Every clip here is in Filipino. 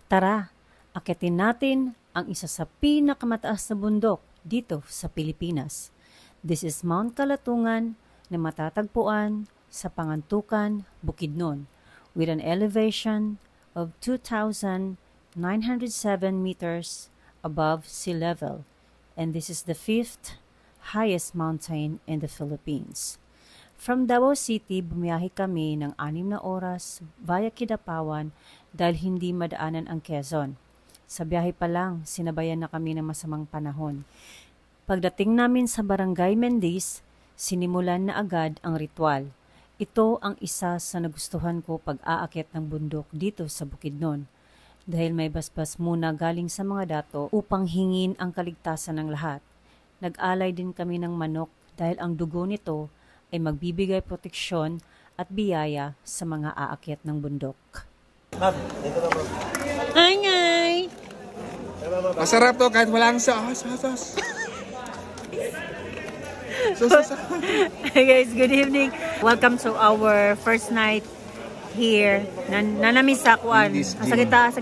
Tara, akitin natin ang isa sa pinakamataas na bundok dito sa Pilipinas. This is Mount Kalatungan na matatagpuan sa Pangantukan, Bukidnon with an elevation of 2,907 meters above sea level, and this is the 5th highest mountain in the Philippines. From Davao City, bumiyahe kami ng 6 na oras via Kidapawan dahil hindi madaanan ang Quezon. Sa biyahe pa lang, sinabayan na kami ng masamang panahon. Pagdating namin sa Barangay Mendez, sinimulan na agad ang ritual. Ito ang isa sa nagustuhan ko pag-aakyat ng bundok dito sa Bukidnon. Dahil may basbas muna galing sa mga dato upang hingin ang kaligtasan ng lahat. Nag-alay din kami ng manok dahil ang dugo nito ay magbibigay proteksyon at biyaya sa mga aakyat ng bundok. Ma'am, dito na ma'am. Hi, ngay! Masarap to kahit walang sauce. Hey guys, good evening. Welcome to our first night here. Nanami sa kuan. Sa kita?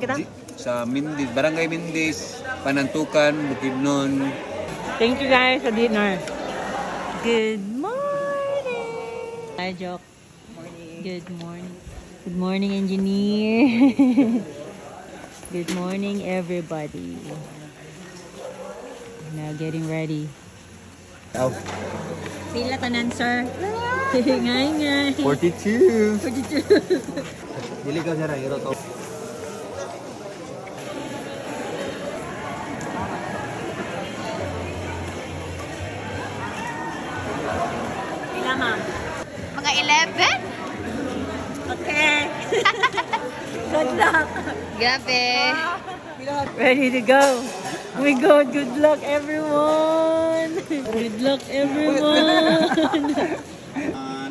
Sa Mendez, Barangay Mendez, Panantukan, Bukidnon. Thank you guys for dinner. Good morning. Hi, Joke. Good morning. Good morning, engineer. Good morning, everybody. Now getting ready. Pila tanan, sir? Ngay. 42. Dili ka siya na hero to. Pila, ma'am? Mga 11? Okay. Good luck. Gabi. Ready to go. Oh my God, good luck everyone. Good luck everyone.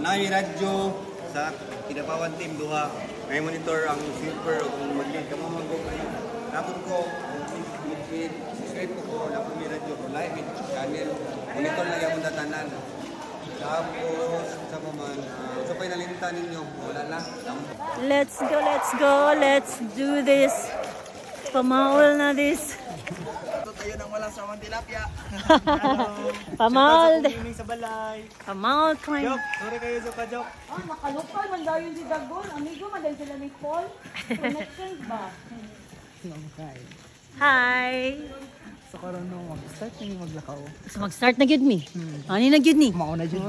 Nai radyo sa Kidapawan team duha. May monitor ang sweeper kung mag-lead ka mo mag-go. Napon ko mag-feed, subscribe ko na may radyo ko live channel. Monitor lang yung datanan. Tapos sa man sa pinalintan ninyo wala na. Let's go. Let's do this. Pamaol na this. Tayo nang walang sawang tilapia. Pamaol. Sa balay. Pamaol coin. Jok, sorry kayo sa Jok. Makalupal man daw yung si Dagon. Amigo, man daw sila ni Paul. Connections ba? Hi. So karon no mag-start ni maglakaw. So mag-start na gid mi. Ani na gid ni? Mao na jud.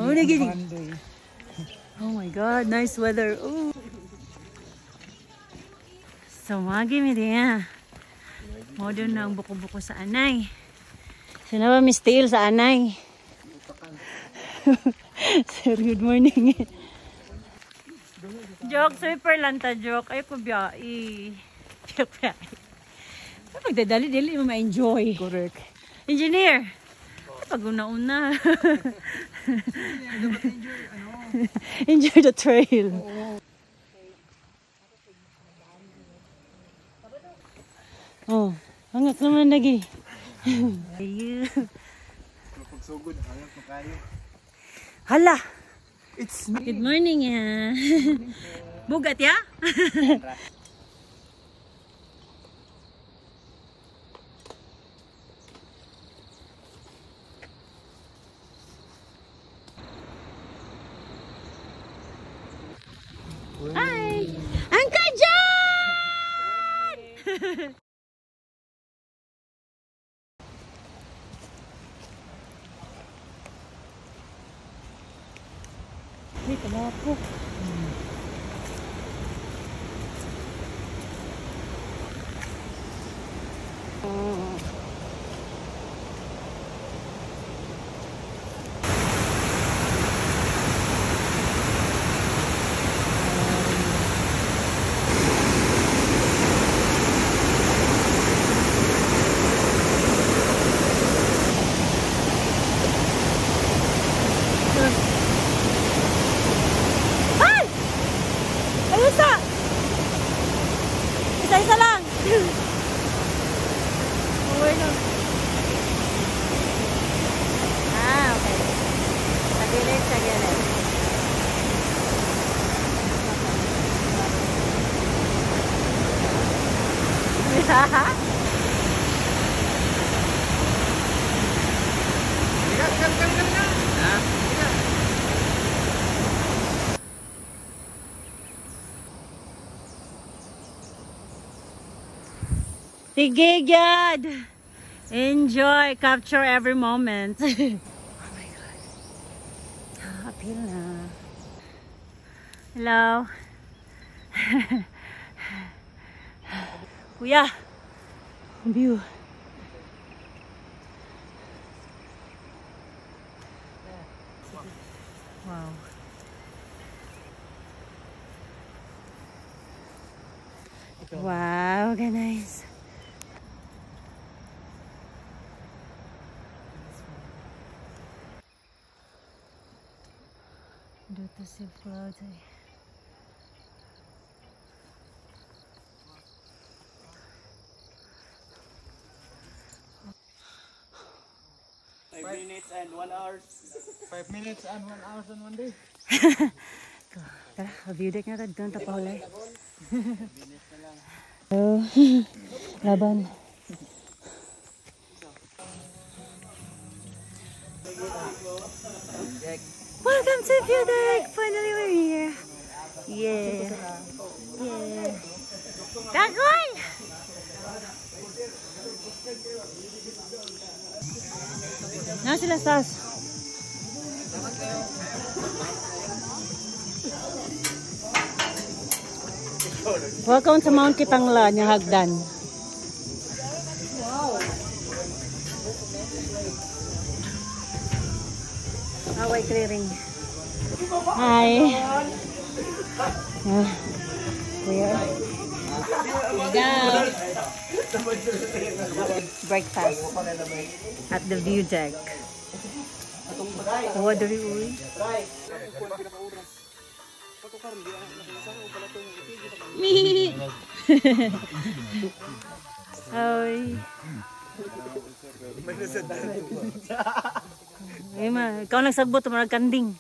Oh my God, nice weather. Ooh. So magi mi diya. Modern na ang buko-buko sa anay. Sino ba Miss Tail sa anay? Sir, good morning. Joke, sweeper lang ta, joke. Ay ko biyai. Joke biyai. Pagdadali-dali mo ma-enjoy. Correct. Engineer! Pag una-una. Enjoy the trail. Oh, hangak naman lagi. Pagsugod hayop mo kayo. Hala! It's me. Good morning, ya. Bugat, ya? Hi! Angka John! Dito na ako. Isa-isa lang. Okay. Sa gilid. Sige, God! Enjoy! Capture every moment. Oh my God. Appeal na. Hello? Kuya! View. Wow. Wow, guys. Dito si Florida. 5 minutes and 1 hour. 5 minutes and 1 hour and 1 day. Tara, view deck na doon tapahulay. Oh, laban. Welcome to view deck. Finally we're here. Yeah. Yeah. Dagoy! Na sila Stas. Welcome to Mount Kitangla, Hagdan. Wow. Highway clearing. Hi. Where? Down. Breakfast at the view deck. What do we Hi. Ema, ikaw nagsagbot marag kanding.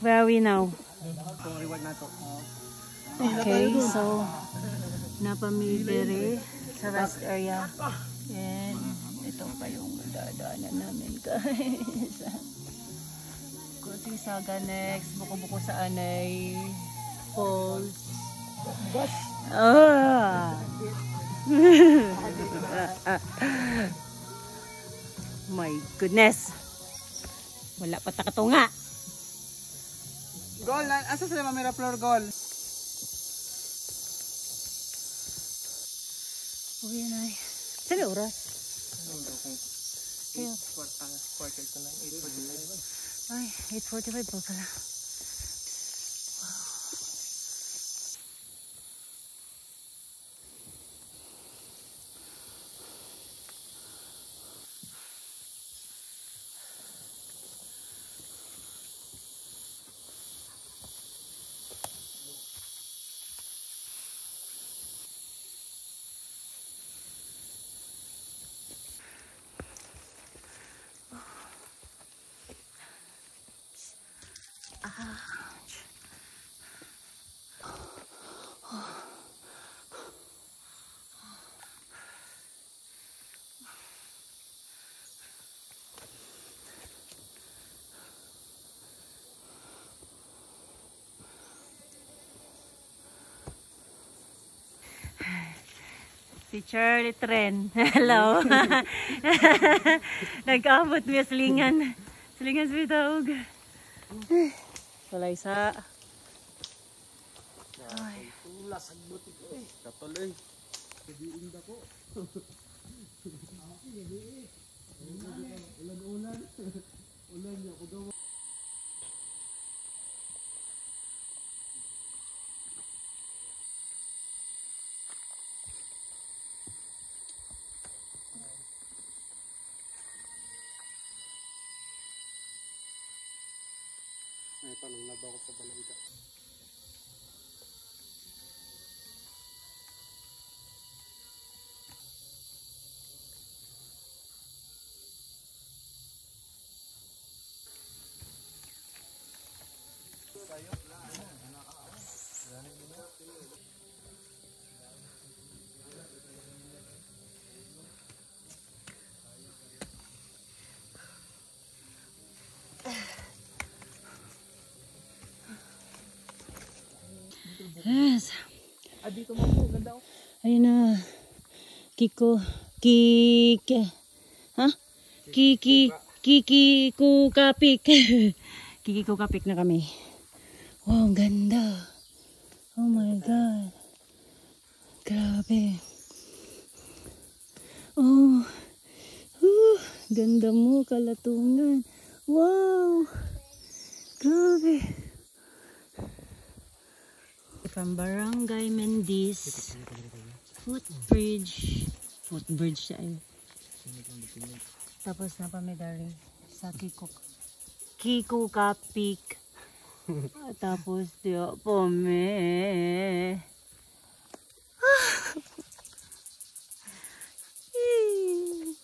Where are we now? Okay, so napamili sa rest area. And ito pa yung dadaanan namin guys. Kunting Saga next, buko-buko sa Anay Falls. My goodness. Wala pa takatunga. Goal na. Asa sila mamira floor goal? Uwi na eh. Saan yung oras? Quarter to 9. 8:45. Ay, 8:45 pa pala. Si Charlie Tren. Hello. Nag-abot niya silingan. Silingan sa bitawag. Walay sa. Ay. Katuloy. Ay, paano nagbawa ko sa balawita? Yes. Ayun na. Kiki, ha? Kiki Kukapik. Kiki Kukapik na kami. Wow, ang ganda. Oh my God. Grabe. Oh. Ganda mo, Kalatungan. Wow. Grabe. From Barangay Mendiz footbridge siya eh. Tapos na pamidari sa Kikukapik. Tapos diyo pome.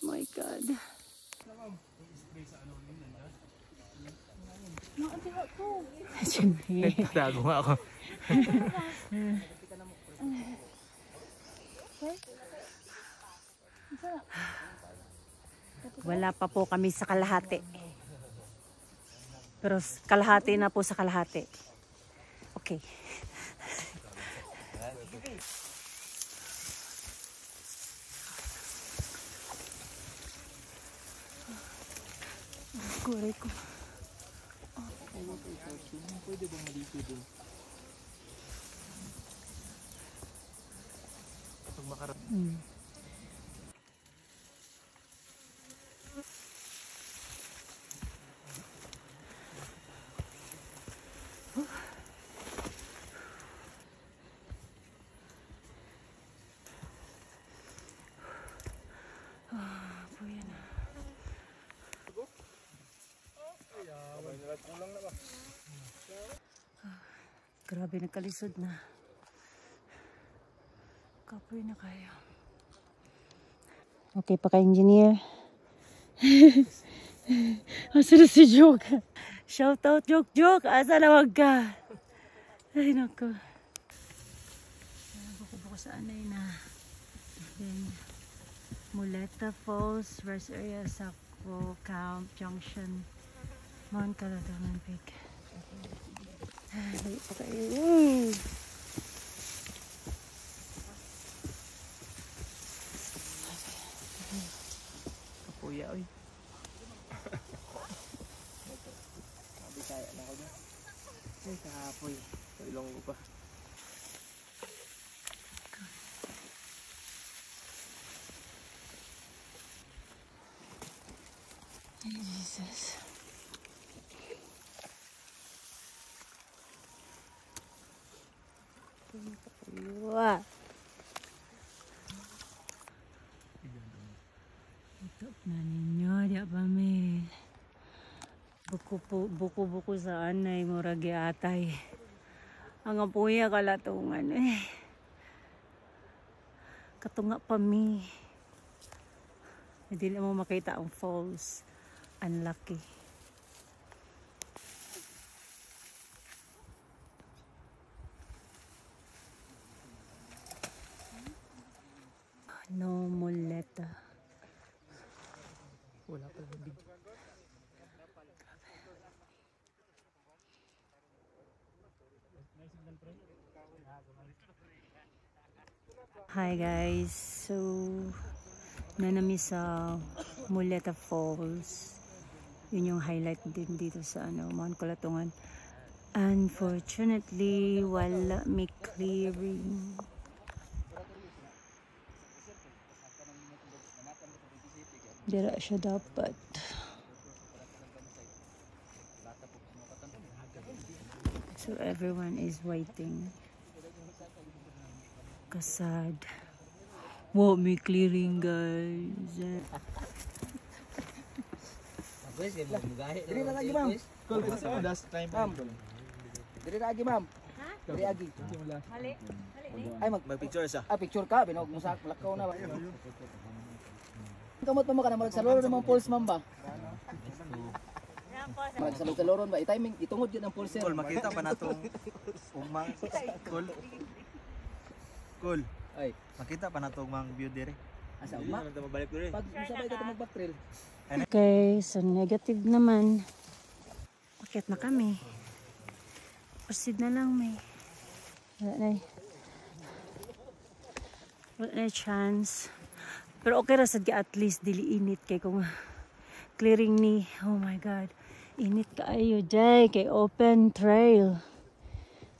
My God. Tago nga ako. Wala pa po kami sa kalahati. Pero kalahati na po sa kalahati. Okay. Kuray ko. Pwede ba malito din? Pag makarap. Grabe, nagkalisod na. Kapoy na kayo. Okay pa ka-engineer? Asa na si Joke? Shout out Joke! Asa na wag ka? Ay naku. Buko-buko sa anay na. Then, Muleta Falls, rest area, Sakpo, Camp, Junction, Mount Kalatungan Peak. Ay, pa kayo. Kapuya, oy. Sabi kaya na ako dyan. Ay, kapoy. Ilong ko pa. Ay, Jesus. Wah. Ito na ninyo, di ba may buko-buko sa anay, muragi atay. Ang apuya Kalatungan eh. Katunga pa mi. Hindi mo makita ang falls. Unlucky. No Muleta. Wala pa lang big. Hi guys. So, nanami sa Muleta Falls. Yun yung highlight din dito sa Mount Kalatungan. Unfortunately, wala may clearing. Dira siya dapat. So everyone is waiting. Kasad. Wow, may clearing guys. Dili na lagi, ma'am. Call ko sa last time. Ma'am. Dili na lagi, ma'am. Dili lagi. Ay, mag-picture sa. Picture ka. Binog mo sa lakaw na. Kamot mo ka na. Magsaluro ng mga pools, ma'am ba? Magsalog-saloron ba? I-timing, itungod yun ang pulser. Cool, makita pa natong umang cool. Cool. Ay, Makita pa natong umang view dire. asa uma? Mabalik dire. Pag sabay ka mag backtrail. Okay, so negative naman. Bakit na kami? Proceed na lang, may. Wala na chance. Pero okay ra sad ka, at least dili init kay kung clearing ni. Oh my god. Init kaayo day kay open trail.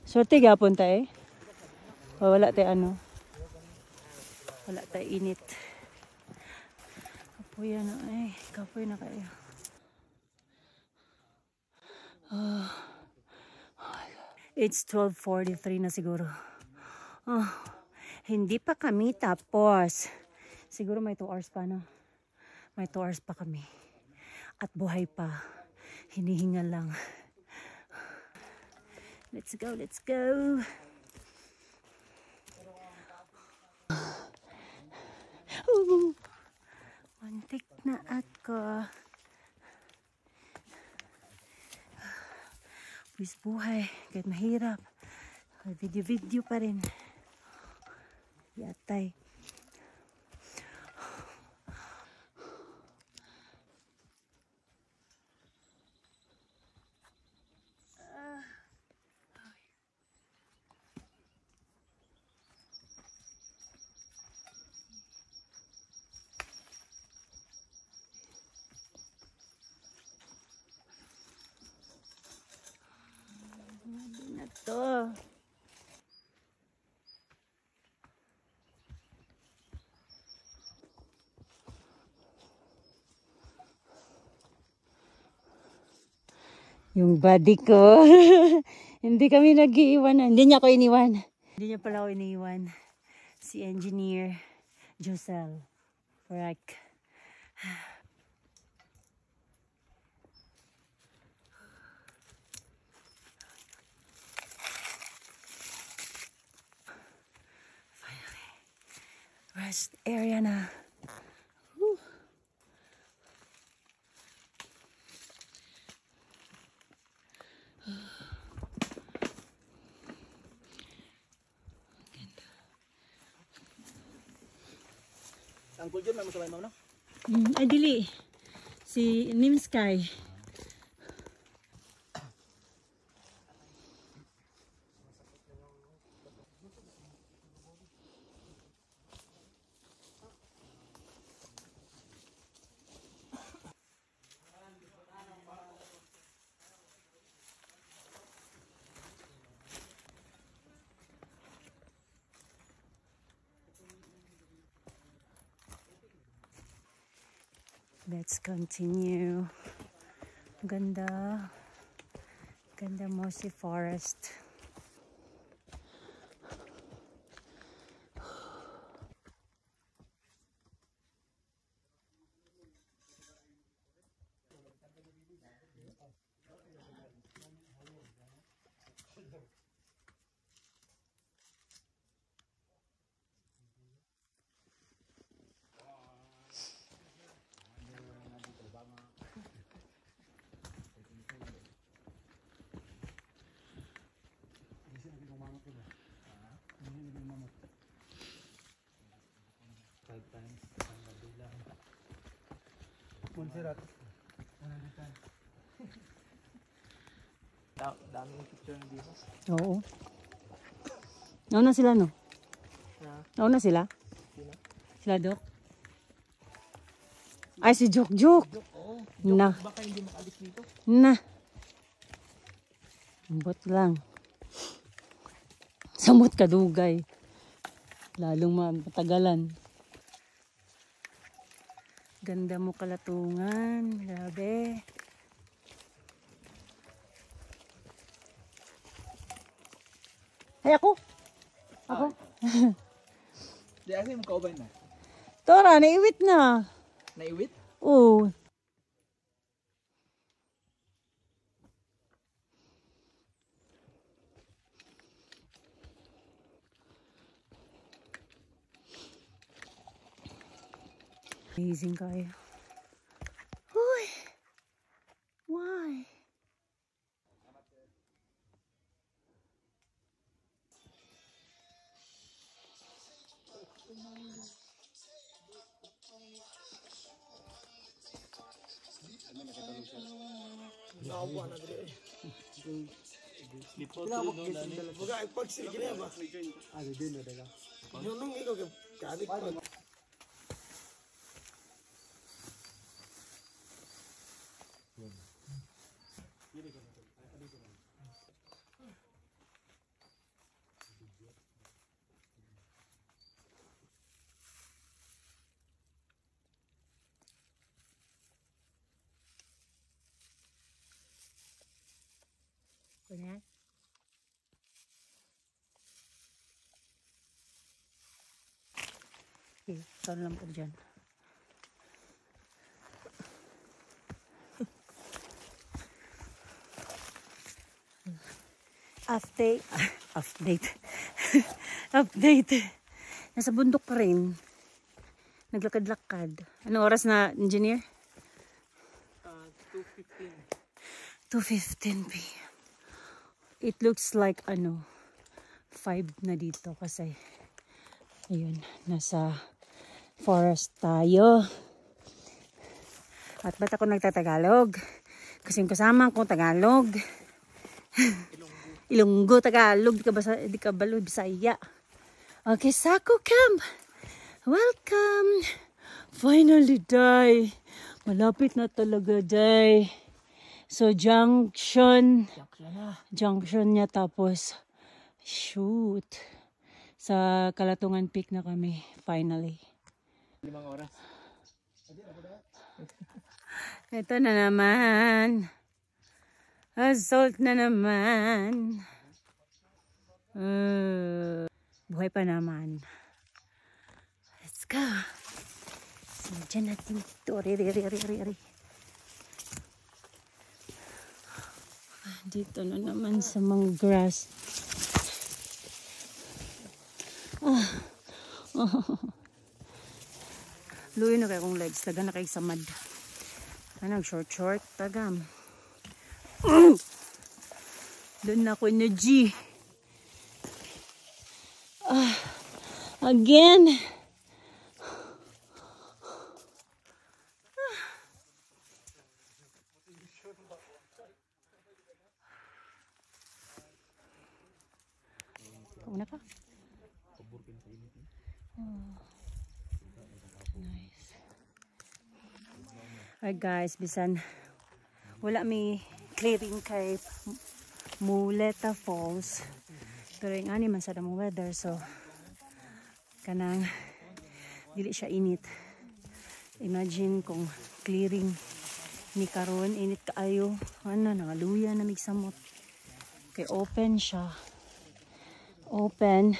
Swerte gapon ta eh. O, wala tay ano. Wala tay init. Kapoy na ay, kapoy na kayo. Oh. It's 12:43 na siguro. Oh, hindi pa kami tapos. Siguro may 2 hours pa, no? May 2 hours pa kami. At buhay pa. Hinihinga lang. Let's go, let's go. Mantik na ako. Wis buhay, kahit mahirap. Video-video pa rin. Yatay. Na to. Yung body ko. Hindi kami nag-iiwan. Hindi niya ako iniwan. Hindi niya pala ako iniwan. Si Engineer Josel. Correct. Rest area na. Whew. Ang cool dyan, may masabay mo, no? Ay, dili. Si Nimsky. Let's continue. Ganda. Ganda Mossy Forest. Daming picture na dito. Oo. Nauna sila, no? Nauna sila? Sila, Dok? Ay, si Jok. Na. Baka hindi makalis dito. Na. Ambot lang. Samot kadugay. Lalong matagalan. Ganda mo kalatungan. Grabe. Ay, ako. Di kasi mo kaubay na. Tora, naiwit na. Naiwit? Oo. Amazing kayo. Uy! Why? Ganyan. Okay, saan lang po dyan. Update. Update. Update. Nasa bundok pa rin. Naglakad-lakad. Anong oras na, engineer? 2:15 p.m. It looks like 5 na dito kasi ayun, nasa forest tayo. At ba't ako nagtatagalog? Kasi yung kasama kong Tagalog. Ilonggo, Tagalog, di ka balo, Bisaya. Okay, Sako Camp. Welcome. Finally, day. Malapit na talaga, day. So, junction niya, tapos shoot. Sa Kalatungan Peak na kami, finally. 5 oras. Ito na naman. Assault na naman. Buhay pa naman. Let's go. So, dyan natin dito. Dito na naman sa mga grass. Luwi na kayo kong legs. Taga na kayo sa mud. Short. Tagam. Doon na ako energy. Again. Kauna ka? Nice. Alright guys, bisan wala may clearing kay Muleta Falls. Pero yung man sa damang weather, so kanang dili siya init. Imagine kung clearing ni karon init kaayo, nangaluya na migsamot. Kay open siya. Open.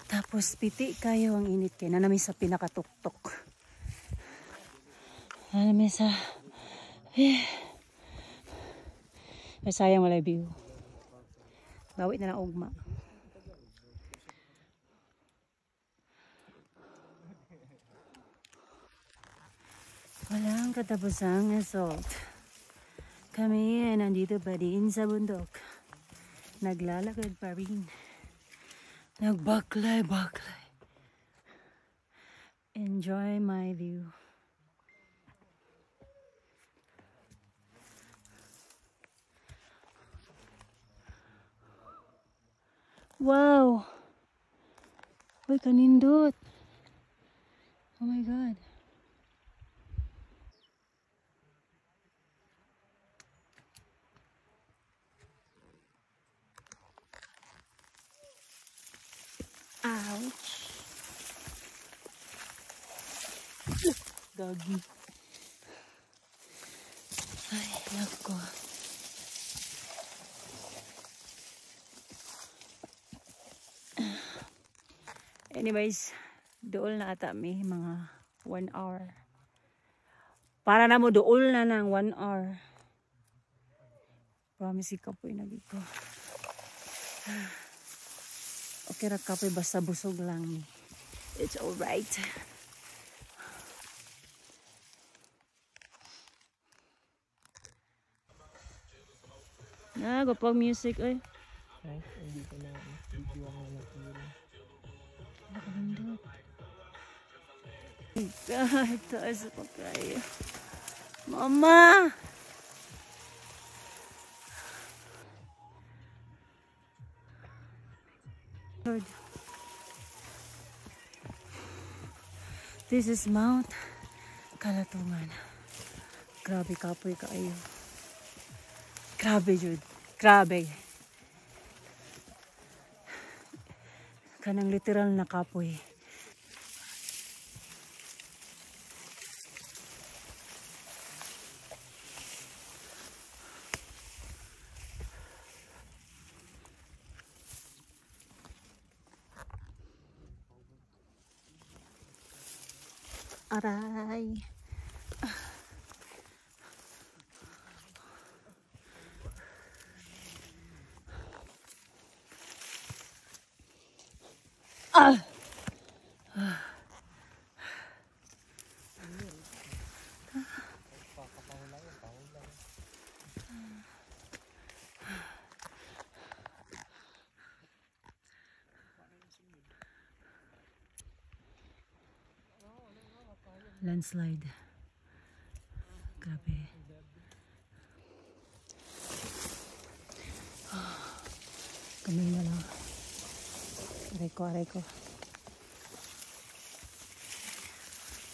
Tapos piti kayo ang init kay nanami sa pinakatuktok. Nanami sa sayang wala view. Bawit na lang ugma. Walang katapusang assault. Kami ay nandito pa din sa bundok. Naglalakad pa rin. Nagbaklay. Enjoy my view. Wow! Uy, kanindot. Oh my God. Ouch. Gagi. Ay, nako. Anyways, dool na ata may mga 1 hour. Para na mo dool na ng 1 hour. Promise ka po yung nagito. Okay ra ka po, basta busog lang. It's alright. Gopag music ay. Ay, hindi ko na video ang nakikita. God, taas pa kayo. Mama! Lord. This is Mount Kalatungan. Grabe kapoy kaayo. Grabe jud. Grabe. Kanang literal na kapoy. Aray. Ah. Landslide. Grabe. Kamay na lang. Aray ko.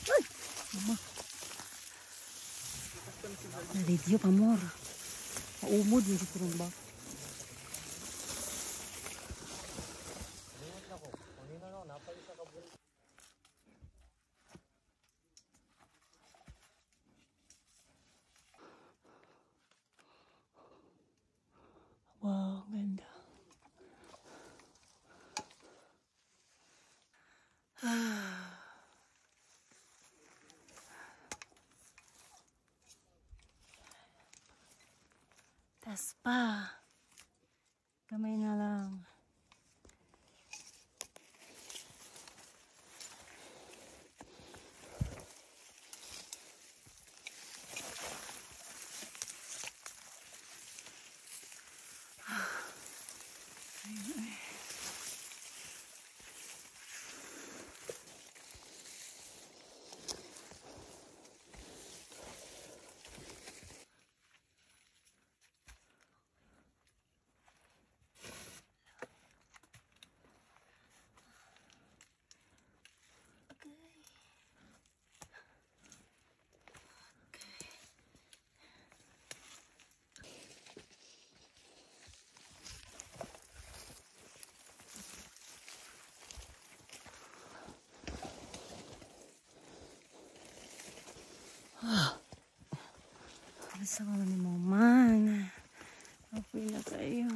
Ay! Mama. Nalidyo pa more. Maumod yung sikurong ba? Wow, ganda. Tas pa. Kamay na lang. Basta ko ni Maman. Apoy na tayo.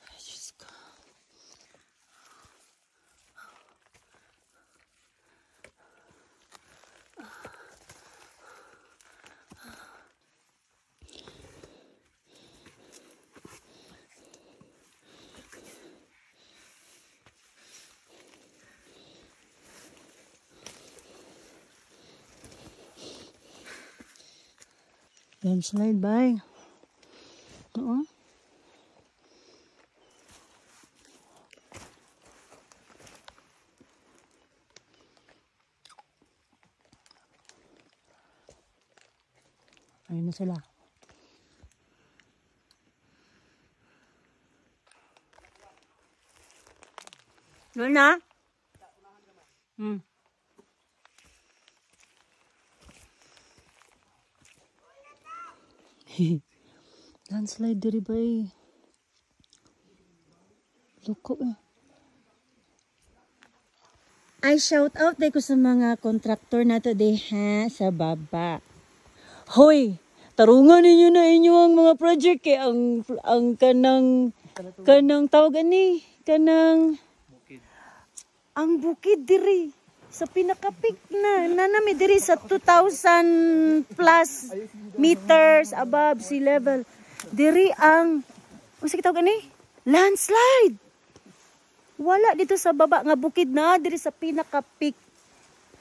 Ay, Diyos ko. Landslide ba? Oo. Ayun na sila. Doon na? Landslide diri ba eh. Luko eh. Ay, shout out ko sa mga kontraktor na to ha sa baba. Hoy, tarungan ninyo na inyo ang mga project eh. Ang kanang tawagan ni, kanang ang bukid diri sa pinakapik na nanami diri sa 2,000 plus meters above sea level. Diri ang unsa kitawag ni? Landslide. Wala dito sa baba nga bukid na diri sa pinakapik.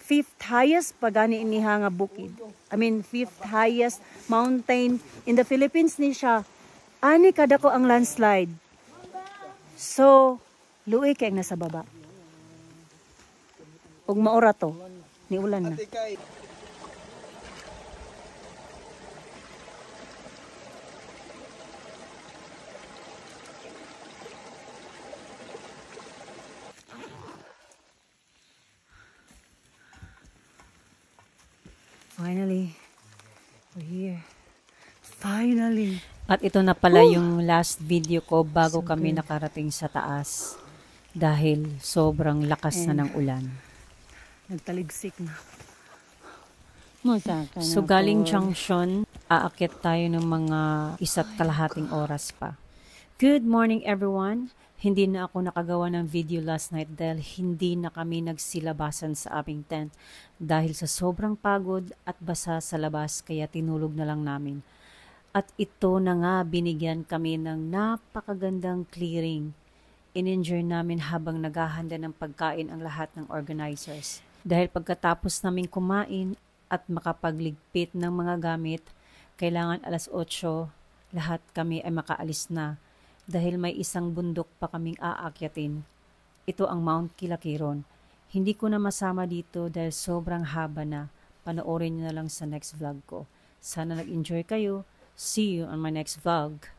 Fifth highest pagani iniha nga bukid. I mean fifth highest mountain in the Philippines ni siya. Ani kada ko ang landslide. So, luoy kay nasa baba. Ug maura to, ni ulan na. Finally, we're here. Finally. At ito na pala yung last video ko bago kami nakarating sa taas. Dahil sobrang lakas na ng ulan. Nagtaligsik na. So galing Junction, aakyat tayo ng mga 1.5 oras pa. Good morning everyone! Hindi na ako nakagawa ng video last night dahil hindi na kami nagsilabasan sa aming tent dahil sa sobrang pagod at basa sa labas kaya tinulog na lang namin. At ito na nga binigyan kami ng napakagandang clearing. In-enjoy namin habang naghahanda ng pagkain ang lahat ng organizers. Dahil pagkatapos namin kumain at makapagligpit ng mga gamit, kailangan 8:00 lahat kami ay makaalis na dahil may isang bundok pa kaming aakyatin. Ito ang Mount Kilakiron. Hindi ko na masama dito dahil sobrang haba na. Panoorin nyo na lang sa next vlog ko. Sana nag-enjoy kayo. See you on my next vlog.